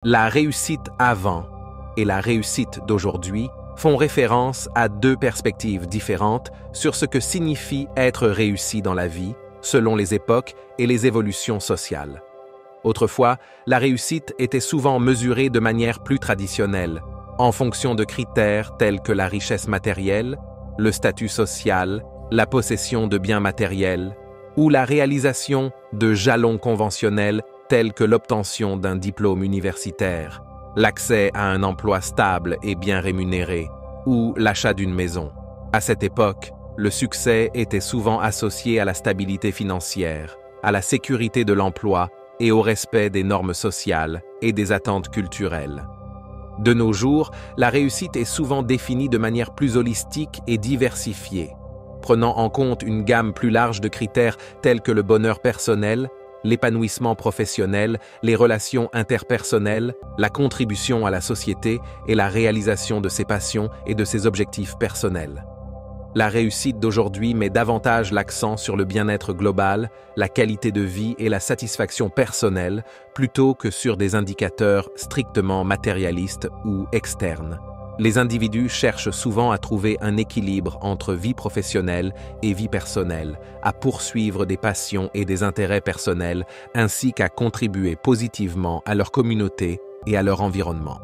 La réussite avant et la réussite d'aujourd'hui font référence à deux perspectives différentes sur ce que signifie être réussi dans la vie, selon les époques et les évolutions sociales. Autrefois, la réussite était souvent mesurée de manière plus traditionnelle, en fonction de critères tels que la richesse matérielle, le statut social, la possession de biens matériels, ou la réalisation de jalons conventionnels tels que l'obtention d'un diplôme universitaire, l'accès à un emploi stable et bien rémunéré, ou l'achat d'une maison. À cette époque, le succès était souvent associé à la stabilité financière, à la sécurité de l'emploi et au respect des normes sociales et des attentes culturelles. De nos jours, la réussite est souvent définie de manière plus holistique et diversifiée, prenant en compte une gamme plus large de critères tels que le bonheur personnel, l'épanouissement professionnel, les relations interpersonnelles, la contribution à la société et la réalisation de ses passions et de ses objectifs personnels. La réussite d'aujourd'hui met davantage l'accent sur le bien-être global, la qualité de vie et la satisfaction personnelle, plutôt que sur des indicateurs strictement matérialistes ou externes. Les individus cherchent souvent à trouver un équilibre entre vie professionnelle et vie personnelle, à poursuivre des passions et des intérêts personnels, ainsi qu'à contribuer positivement à leur communauté et à leur environnement.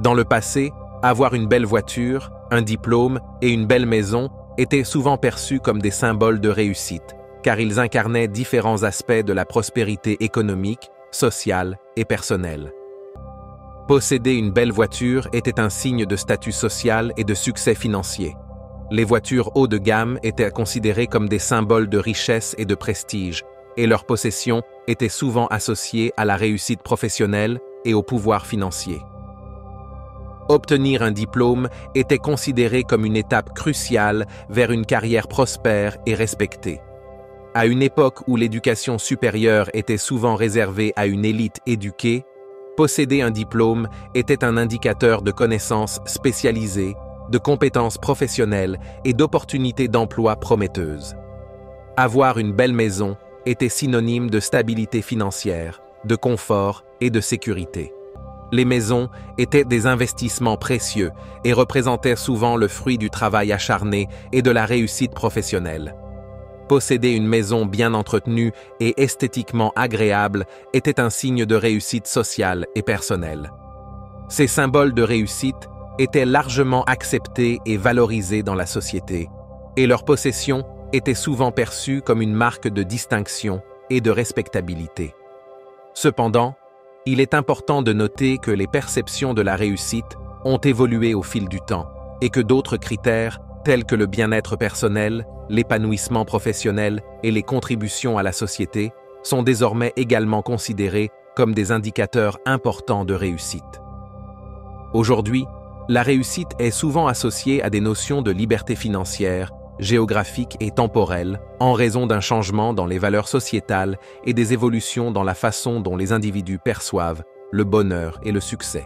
Dans le passé, avoir une belle voiture, un diplôme et une belle maison étaient souvent perçus comme des symboles de réussite, car ils incarnaient différents aspects de la prospérité économique, sociale et personnelle. Posséder une belle voiture était un signe de statut social et de succès financier. Les voitures haut de gamme étaient considérées comme des symboles de richesse et de prestige, et leur possession était souvent associée à la réussite professionnelle et au pouvoir financier. Obtenir un diplôme était considéré comme une étape cruciale vers une carrière prospère et respectée. À une époque où l'éducation supérieure était souvent réservée à une élite éduquée, posséder un diplôme était un indicateur de connaissances spécialisées, de compétences professionnelles et d'opportunités d'emploi prometteuses. Avoir une belle maison était synonyme de stabilité financière, de confort et de sécurité. Les maisons étaient des investissements précieux et représentaient souvent le fruit du travail acharné et de la réussite professionnelle. Posséder une maison bien entretenue et esthétiquement agréable était un signe de réussite sociale et personnelle. Ces symboles de réussite étaient largement acceptés et valorisés dans la société, et leur possession était souvent perçue comme une marque de distinction et de respectabilité. Cependant, il est important de noter que les perceptions de la réussite ont évolué au fil du temps et que d'autres critères, tels que le bien-être personnel, l'épanouissement professionnel et les contributions à la société, sont désormais également considérés comme des indicateurs importants de réussite. Aujourd'hui, la réussite est souvent associée à des notions de liberté financière, géographique et temporelle, en raison d'un changement dans les valeurs sociétales et des évolutions dans la façon dont les individus perçoivent le bonheur et le succès.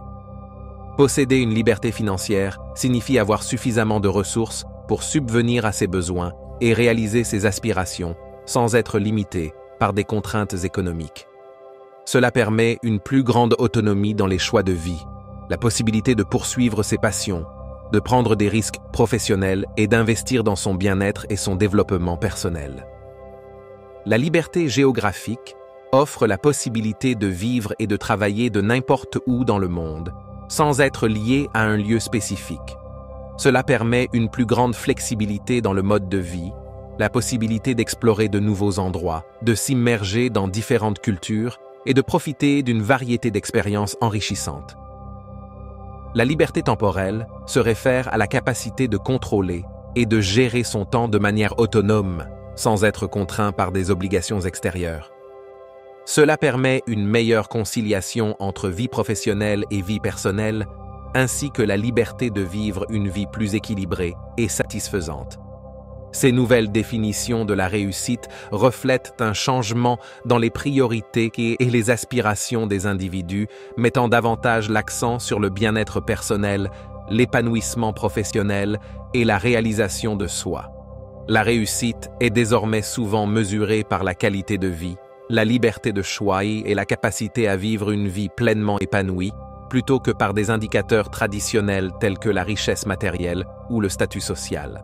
Posséder une liberté financière signifie avoir suffisamment de ressources pour subvenir à ses besoins et réaliser ses aspirations sans être limité par des contraintes économiques. Cela permet une plus grande autonomie dans les choix de vie, la possibilité de poursuivre ses passions, de prendre des risques professionnels et d'investir dans son bien-être et son développement personnel. La liberté géographique offre la possibilité de vivre et de travailler de n'importe où dans le monde, sans être lié à un lieu spécifique. Cela permet une plus grande flexibilité dans le mode de vie, la possibilité d'explorer de nouveaux endroits, de s'immerger dans différentes cultures et de profiter d'une variété d'expériences enrichissantes. La liberté temporelle se réfère à la capacité de contrôler et de gérer son temps de manière autonome, sans être contraint par des obligations extérieures. Cela permet une meilleure conciliation entre vie professionnelle et vie personnelle, ainsi que la liberté de vivre une vie plus équilibrée et satisfaisante. Ces nouvelles définitions de la réussite reflètent un changement dans les priorités et les aspirations des individus, mettant davantage l'accent sur le bien-être personnel, l'épanouissement professionnel et la réalisation de soi. La réussite est désormais souvent mesurée par la qualité de vie, la liberté de choix et la capacité à vivre une vie pleinement épanouie, plutôt que par des indicateurs traditionnels tels que la richesse matérielle ou le statut social.